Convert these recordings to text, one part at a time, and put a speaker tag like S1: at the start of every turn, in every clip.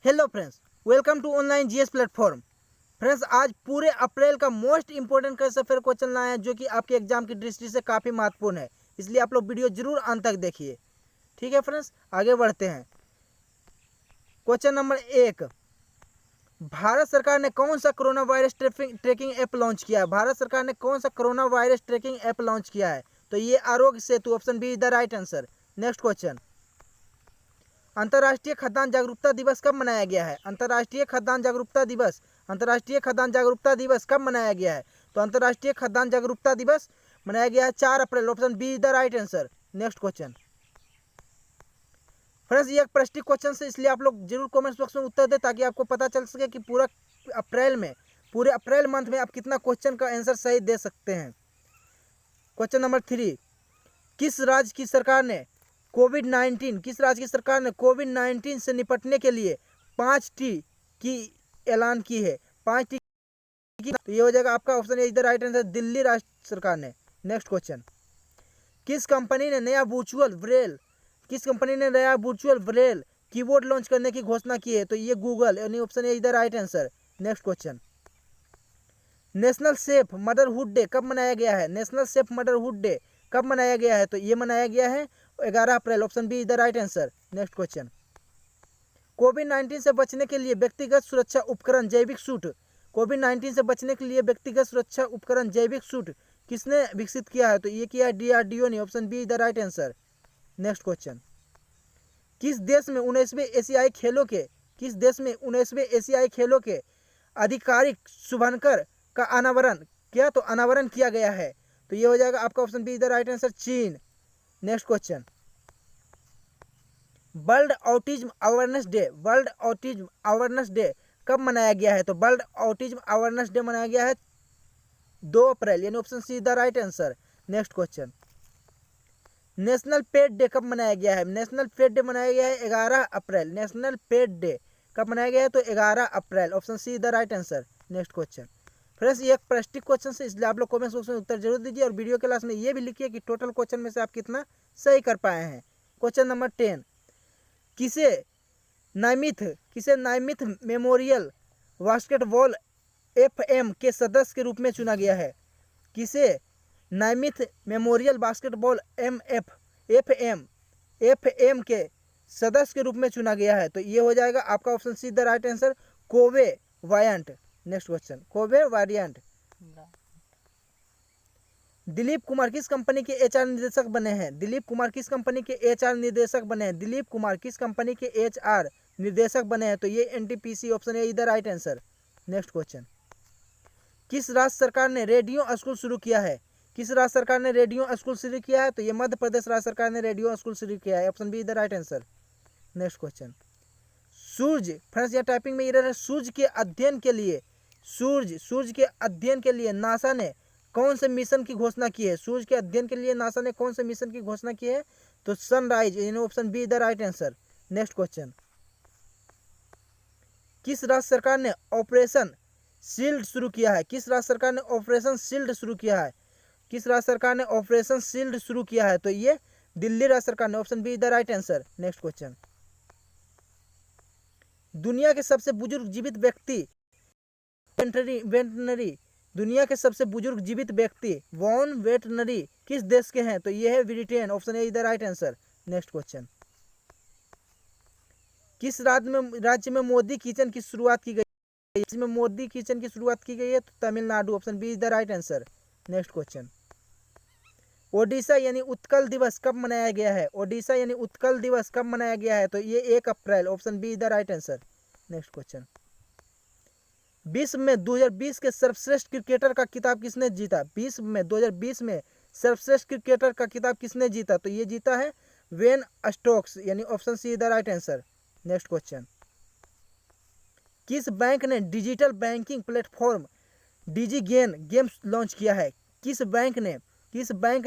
S1: Hello friends, welcome to online GS platform. Friends, आज पूरे April का most important current affair question लाए हैं जो कि आपके एग्जाम की दृष्टि से काफ़ी महत्वपूर्ण है, इसलिए आप लोग वीडियो जरूर अंत तक देखिए। ठीक है फ्रेंड्स, आगे बढ़ते हैं। क्वेश्चन नंबर 1, भारत सरकार ने कौन सा corona virus tracking app launch किया है? भारत सरकार ने कौन सा corona virus tracking app launch किया है? तो ये Aarogya Setu, option B is the right answer. Next question, अंतर्राष्ट्रीय खाद्यान्न जागरूकता दिवस कब मनाया गया है? अंतर्राष्ट्रीय खाद्यान्न जागरूकता दिवस, अंतर्राष्ट्रीय खाद्यान्न जागरूकता दिवस कब मनाया गया है? तो अंतर्राष्ट्रीय खाद्यान्न जागरूकता दिवस मनाया गया है 4 April, option B is the right answer. Next question, friends ये एक प्रश्न क्वेश्चन से, इसलिए आप लोग जरूर कमेंट बॉक्स में उत्तर दें ताकि आपको पता चल सके कि पूरे अप्रैल मंथ में आप कितना क्वेश्चन का आंसर सही दे सकते हैं। क्वेश्चन नंबर 3, किस राज्य की सरकार ने कोविड-19 से निपटने के लिए 5T की ऐलान की है? 5T की, तो ये हो जाएगा आपका option A is the right answer, Delhi राज्य सरकार ने। नेक्स्ट क्वेश्चन, किस कंपनी ने नया वर्चुअल ब्रेल कीबोर्ड लॉन्च करने की घोषणा की है? तो ये गूगल, यानी option A is the right answer. Next question, national safe motherhood day कब मनाया गया है? नेशनल सेफ मदरहुड डे कब मनाया गया है? तो ये मनाया गया है 11 April, option B is the right answer. Next question, कोविड-19 से बचने के लिए व्यक्तिगत सुरक्षा उपकरण जैविक सूट, कोविड-19 से बचने के लिए व्यक्तिगत सुरक्षा उपकरण जैविक सूट किसने विकसित किया है? तो ये किया है DRDO ने, option B is the right answer. Next question, किस देश में 19वें एशियाई खेलों के आधिकारिक शुभारंभ का अनावरण किया गया है? तो ये हो जाएगा आपका option B is the right answer, चीन। Next question, world autism awareness day कब मनाया गया है? तो वर्ल्ड ऑटिज्म अवेयरनेस डे मनाया गया है 2 अप्रैल, यानी option C the right answer. Next question, national pet day कब मनाया गया है? नेशनल पेट डे मनाया गया है 11 अप्रैल। नेशनल पेट डे कब मनाया गया है? तो 11 April, option C the right answer. Next question, friends ये एक प्रैक्टिस क्वेश्चन से, इसलिए आप लोग कमेंट बॉक्स में उत्तर जरूर दीजिए और वीडियो के लास्ट में ये भी लिखिए कि टोटल क्वेश्चन में से आप कितना सही कर पाए हैं। क्वेश्चन नंबर 10, किसे नाइमिथ मेमोरियल बास्केटबॉल FM के सदस्य के रूप में चुना गया है? किसे नाइमिथ मेमोरियल बास्केटबॉल FM के सदस्य के रूप में चुना गया है? तो ये हो जाएगा आपका option C the right answer, Kobe Bryant. Next question, Kobe Bryant. Dilip Kumar किस कंपनी के HR निर्देशक बने हैं? दिलीप कुमार किस कंपनी के HR निर्देशक बने हैं? दिलीप कुमार किस कंपनी के HR निर्देशक बने हैं? तो ये NTPC, option A is the right answer. Next question, किस राज्य सरकार ने रेडियो स्कूल शुरू किया है? किस राज्य सरकार ने रेडियो स्कूल शुरू किया है? तो ये मध्य प्रदेश राज्य सरकार ने रेडियो स्कूल शुरू किया है, option B is the right answer. Next question, सूर्य, फ्रेंड्स ये टाइपिंग में एरर है, सूर्य के अध्ययन के लिए नासा ने कौन से मिशन की घोषणा की है? सूर्य के अध्ययन के लिए नासा ने कौन से मिशन की घोषणा की है? तो सनराइज, यानी option B the right answer. Next question, किस राज्य सरकार ने ऑपरेशन शील्ड शुरू किया है? किस राज्य सरकार ने ऑपरेशन शील्ड शुरू किया है? किस राज्य सरकार ने ऑपरेशन शील्ड शुरू किया है? तो ये दिल्ली राज्य सरकार ने, option B the right answer. Next question, दुनिया के सबसे बुजुर्ग जीवित व्यक्ति दुनिया के सबसे बुजुर्ग जीवित व्यक्ति वॉन वेटनरी किस देश के हैं? तो ये है Britain, option A is the right answer. Next question, किस राज्य में मोदी किचन की शुरुआत की गई है? इसमें मोदी किचन की शुरुआत की गई है तो Tamil Nadu, option B is the right answer. Next question, Odisha यानी उत्कल दिवस कब मनाया गया है? ओडिशा यानी उत्कल दिवस कब मनाया गया है? तो ये 1 April, option B is the right answer. Next question, विश्व में 2020 के सर्वश्रेष्ठ क्रिकेटर का खिताब किसने जीता? विश्व में 2020 में सर्वश्रेष्ठ क्रिकेटर का खिताब किसने जीता? तो ये जीता है वेन स्टोक्स, यानी option C the right answer. Next question, किस बैंक ने digital banking platform DigiGen game launch किया है? किस बैंक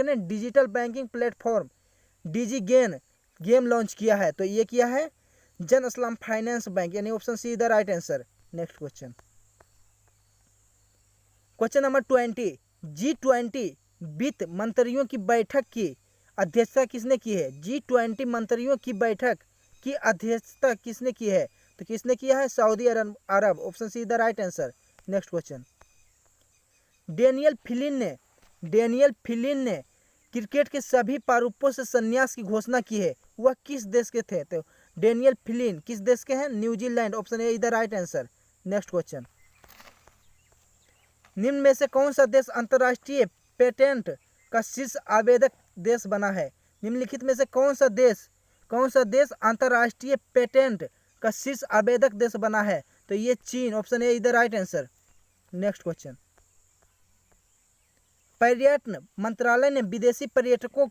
S1: ने digital banking platform DigiGen game launch किया है? तो ये किया है जन इस्लाम फाइनेंस बैंक, यानी option C the right answer. Next question, question number 20, G20 वित्त मंत्रियों की बैठक की अध्यक्षता किसने की है? G20 मंत्रियों की बैठक की अध्यक्षता किसने की है? तो किसने किया है? सऊदी अरब। Option C the right answer. Next question, Daniel फिलिन ने क्रिकेट के सभी प्रारूपों से संन्यास की घोषणा की है, वह किस देश के थे? तो डेनियल फिलिन किस देश के हैं? New Zealand. Option A is the right answer. Next question, निम्न में से कौन सा देश अंतर्राष्ट्रीय पेटेंट का शीर्ष आवेदक देश बना है? निम्नलिखित में से कौन सा देश अंतर्राष्ट्रीय पेटेंट का शीर्ष आवेदक देश बना है? तो ये चीन। Option A is the right answer. Next question, पर्यटन मंत्रालय ने विदेशी पर्यटकों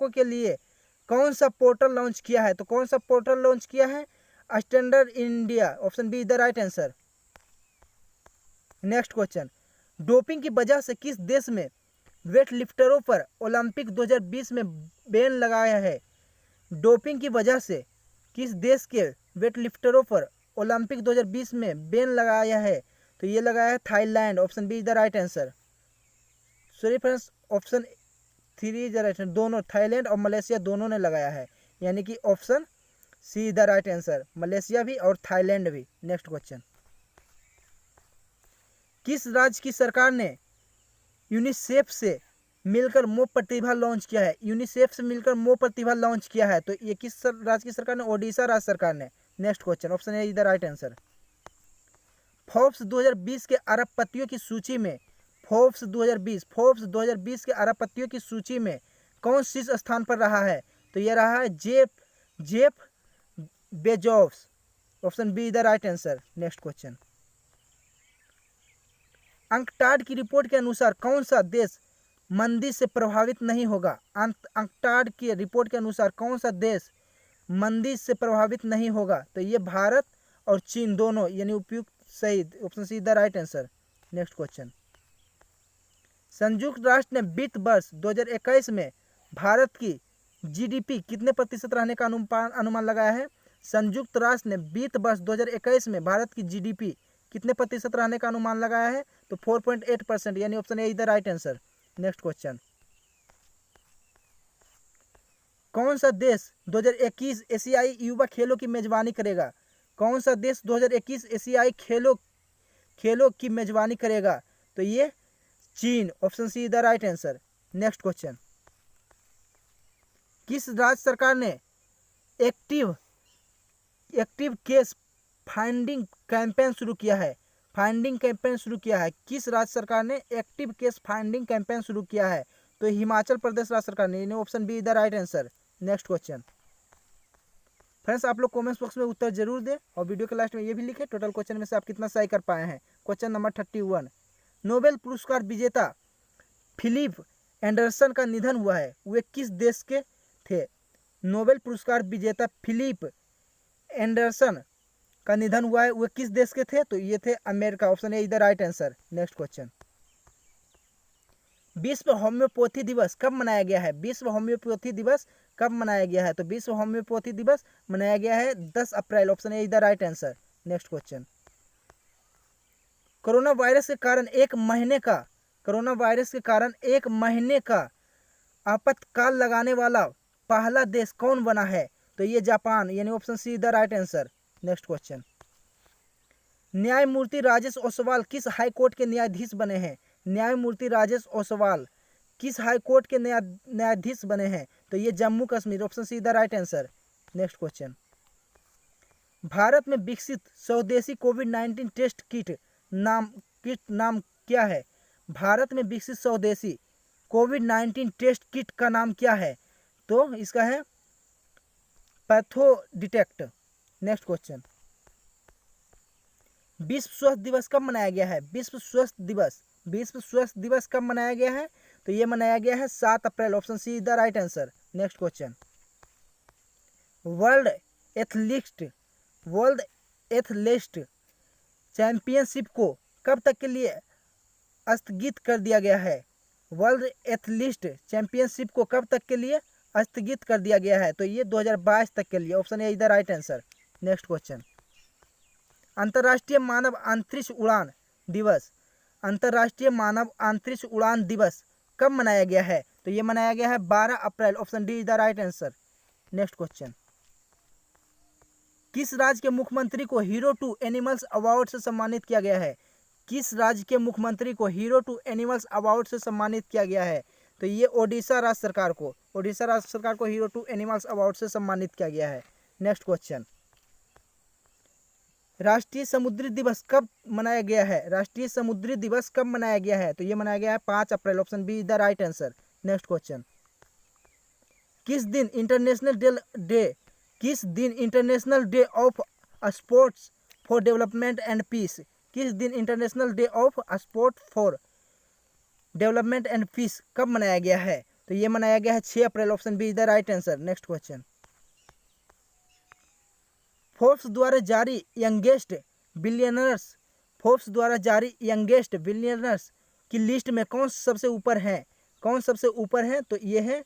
S1: के लिए कौन सा पोर्टल लॉन्च किया है? तो कौन सा पोर्टल लॉन्च किया है? Standard India. Option B is the right answer. Next question, doping की वजह से किस देश में वेट लिफ्टरों पर ओलंपिक 2020 में बैन लगाया है? डोपिंग की वजह से किस देश के वेट लिफ्टरों पर ओलंपिक 2020 में बैन लगाया है? तो ये लगाया है Thailand. Option B is the right answer. Sorry friends, option 3 is the right answer. दोनों, थाईलैंड और मलेशिया दोनों ने लगाया है, यानी कि option C the right answer. Malaysia भी और थाईलैंड भी। नेक्स्ट क्वेश्चन, किस राज्य की सरकार ने यूनिसेफ से मिलकर मोह प्रतिभा लॉन्च किया है? यूनिसेफ से मिलकर मोह प्रतिभा लॉन्च किया है, तो ये किस राज्य की सरकार ने? ओडिशा राज्य सरकार ने। Next question, option A is the right answer. Forbes 2020 के अरबपतियों की सूची में फोर्ब्स 2020 के अरबपतियों की सूची में कौन शीर्ष स्थान पर रहा है? तो यह रहा है Jeff Bezos. Option B is the right answer. Next question, UNCTAD की रिपोर्ट के अनुसार कौन सा देश मंदी से प्रभावित नहीं होगा? अंकटाड की रिपोर्ट के अनुसार कौन सा देश मंदी से प्रभावित नहीं होगा? तो ये भारत और चीन दोनों, यानी उपयुक्त सही। Option C the right answer. Next question, संयुक्त राष्ट्र ने वित्त वर्ष 2021 में भारत की जीडीपी कितने प्रतिशत रहने का अनुमान लगाया है? संयुक्त राष्ट्र ने वित्त वर्ष 2021 में भारत की जीडीपी कितने प्रतिशत रहने का अनुमान लगाया है? तो 4.8%, यानी option A is the right answer. Next question, कौन सा देश 2021 एशियाई युवा खेलों की मेजबानी करेगा? कौन सा देश 2021 एशियाई खेलों की मेजबानी करेगा? तो ये चीन। Option C the right answer. Next question, किस राज्य सरकार ने एक्टिव केस फाइंडिंग कैंपेन शुरू किया है? किस राज्य सरकार ने एक्टिव केस फाइंडिंग कैंपेन शुरू किया है? तो हिमाचल प्रदेश राज्य सरकार ने। Option B the right answer. Next question, friends आप लोग कमेंट्स बॉक्स में उत्तर जरूर दें और वीडियो के लास्ट में ये भी लिखें टोटल क्वेश्चन में से आप कितना सही कर पाए हैं। क्वेश्चन नंबर 31, नोबेल पुरस्कार विजेता फिलिप एंडरसन का निधन हुआ है, वे किस देश के थे? नोबेल पुरस्कार विजेता फिलिप एंडरसन का निधन हुआ है, वे किस देश के थे? तो ये थे America. Option A is the right answer. Next question, विश्व होम्योपैथी दिवस कब मनाया गया है? विश्व होम्योपैथी दिवस कब मनाया गया है? तो विश्व होम्योपैथी दिवस मनाया गया है 10 April. Option A is the right answer. Next question, corona virus के कारण एक महीने का आपातकाल लगाने वाला पहला देश कौन बना है? तो ये जापान, यानी option C the right answer. Next question, न्यायमूर्ति राजेश ओसवाल किस हाई कोर्ट के न्यायाधीश बने हैं? न्यायमूर्ति राजेश ओसवाल किस हाई कोर्ट के न्यायाधीश बने हैं? तो ये Jammu Kashmir. Option C the right answer. Next question, Bharat में विकसित स्वदेशी कोविड-19 टेस्ट किट नाम क्या है? भारत में विकसित स्वदेशी कोविड-19 टेस्ट किट का नाम क्या है? तो इसका है पैथोडिटेक्ट। नेक्स्ट क्वेश्चन, विश्व स्वास्थ्य दिवस कब मनाया गया है? विश्व स्वास्थ्य दिवस कब मनाया गया है? तो ये मनाया गया है 7 April. Option C is the right answer. Next question, world athletics championship को कब तक के लिए स्थगित कर दिया गया है? वर्ल्ड एथलेटिक्स चैंपियनशिप को कब तक के लिए स्थगित कर दिया गया है? तो ये 2022 तक के लिए। Option A is the right answer. Next question, अंतर्राष्ट्रीय मानव अंतरिक्ष उड़ान दिवस कब मनाया गया है? तो ये मनाया गया है 12 April. Option D is the right answer. Next question, किस राज्य के मुख्यमंत्री को हीरो टू एनिमल्स अवार्ड से सम्मानित किया गया है? किस राज्य के मुख्यमंत्री को हीरो टू एनिमल्स अवार्ड से सम्मानित किया गया है? तो ये ओडिशा राज्य सरकार को हीरो टू एनिमल्स अवार्ड से सम्मानित किया गया है। नेक्स्ट क्वेश्चन, राष्ट्रीय समुद्री दिवस कब मनाया गया है? राष्ट्रीय समुद्री दिवस कब मनाया गया है? तो ये मनाया गया है 5 April. Option B is the right answer. Next question, किस दिन international day of sports for development and peace? किस दिन international day of sport for development and peace कब मनाया गया है? तो ये मनाया गया है 6 April. Option B is the right answer. Next question, Forbes द्वारा जारी यंगेस्ट बिलियनर्स की लिस्ट में कौन सबसे ऊपर है? तो ये है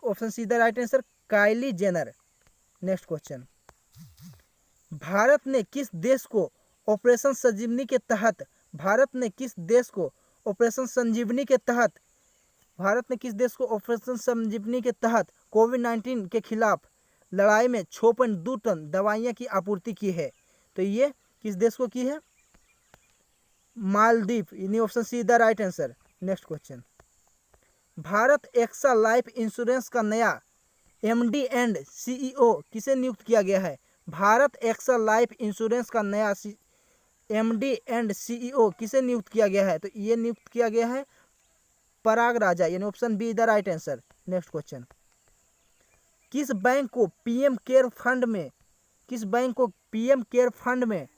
S1: option C the right answer, Kylie Jenner. Next question, Bharat ने किस देश को ऑपरेशन संजीवनी के तहत कोविड-19 के खिलाफ लड़ाई में 6.2 टन दवाइयाँ की आपूर्ति की है? तो ये किस देश को की है? मालदीव, यानी option C the right answer. Next question, Bharat AXA life insurance का नया एमडी एंड सीईओ किसे नियुक्त किया गया है? भारत एक्सा लाइफ इंश्योरेंस का नया एमडी एंड सीईओ किसे नियुक्त किया गया है? तो ये नियुक्त किया गया है पराग राजा, यानी option B the right answer. Next question, किस बैंक को पीएम केयर फंड में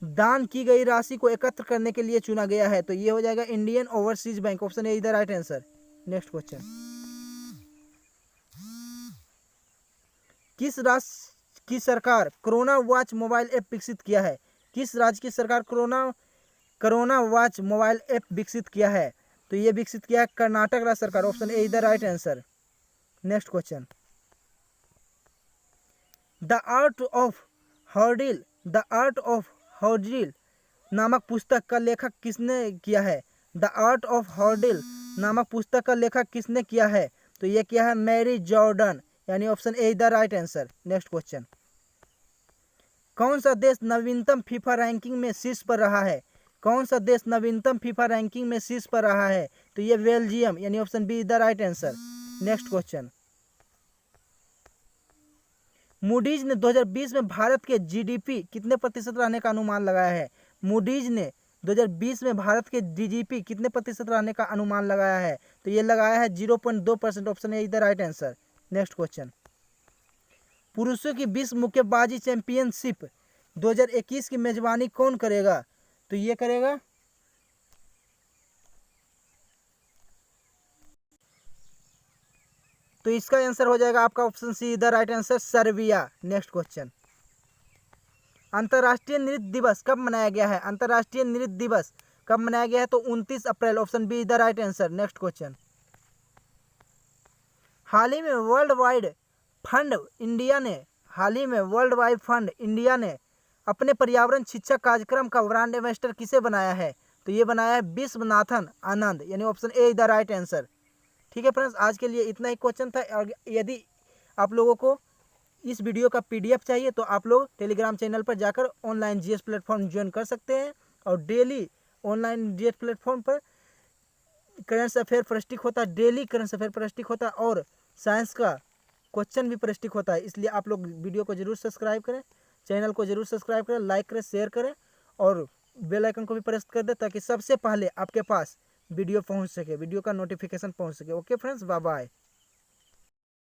S1: दान की गई राशि को एकत्र करने के लिए चुना गया है? तो ये हो जाएगा Indian overseas bank. Option A is the right answer. Next question, किस राज्य की सरकार कोरोना वॉच मोबाइल ऐप विकसित किया है? किस राज्य की सरकार कोरोना वॉच मोबाइल ऐप विकसित किया है? तो ये विकसित किया है कर्नाटक राज्य सरकार। Option A is the right answer. Next question, the art of hurdle नामक पुस्तक का लेखक किसने किया है? द आर्ट ऑफ हर्डिल नामक पुस्तक का लेखक किसने किया है? तो ये किया है मैरी जॉर्डन, यानी option A is the right answer. Next question, कौन सा देश नवीनतम फीफा रैंकिंग में शीर्ष पर रहा है? तो ये बेल्जियम, यानी option B is the right answer. Next question, Moody's ने 2020 में भारत के जीडीपी कितने प्रतिशत रहने का अनुमान लगाया है? मूडीज ने 2020 में भारत के जीडीपी कितने प्रतिशत रहने का अनुमान लगाया है? तो ये लगाया है 0.2%। Option A is the right answer. Next question, पुरुषों की विश्व मुक्केबाजी चैंपियनशिप 2021 की मेजबानी कौन करेगा? तो ये करेगा तो इसका आंसर हो जाएगा आपका option C the right answer, Serbia. Next question, अंतर्राष्ट्रीय नृत्य दिवस कब मनाया गया है? तो 29 April. Option B the right answer. Next question, हाल ही में वर्ल्ड वाइड फंड इंडिया ने अपने पर्यावरण शिक्षा कार्यक्रम का ब्रांड एम्बेसडर किसे बनाया है? तो ये बनाया है विश्वनाथन आनंद, यानी option A is the right answer. ठीक है फ्रेंड्स, आज के लिए इतना ही क्वेश्चन था। और यदि आप लोगों को इस वीडियो का पीडीएफ चाहिए तो आप लोग टेलीग्राम चैनल पर जाकर ऑनलाइन जीएस प्लेटफॉर्म ज्वाइन कर सकते हैं। और डेली ऑनलाइन जीएस प्लेटफॉर्म पर करंट अफेयर प्रस्टिक होता है, डेली करंट अफेयर प्रस्टिक होता है और साइंस का क्वेश्चन भी प्रस्टिक होता है। इसलिए आप लोग वीडियो को जरूर सब्सक्राइब करें, चैनल को जरूर सब्सक्राइब करें, लाइक करें, शेयर करें और बेल आइकन को भी प्रेस कर दें ताकि सबसे पहले आपके पास वीडियो पहुंच सके, वीडियो का नोटिफिकेशन पहुंच सके। Okay friends, bye bye.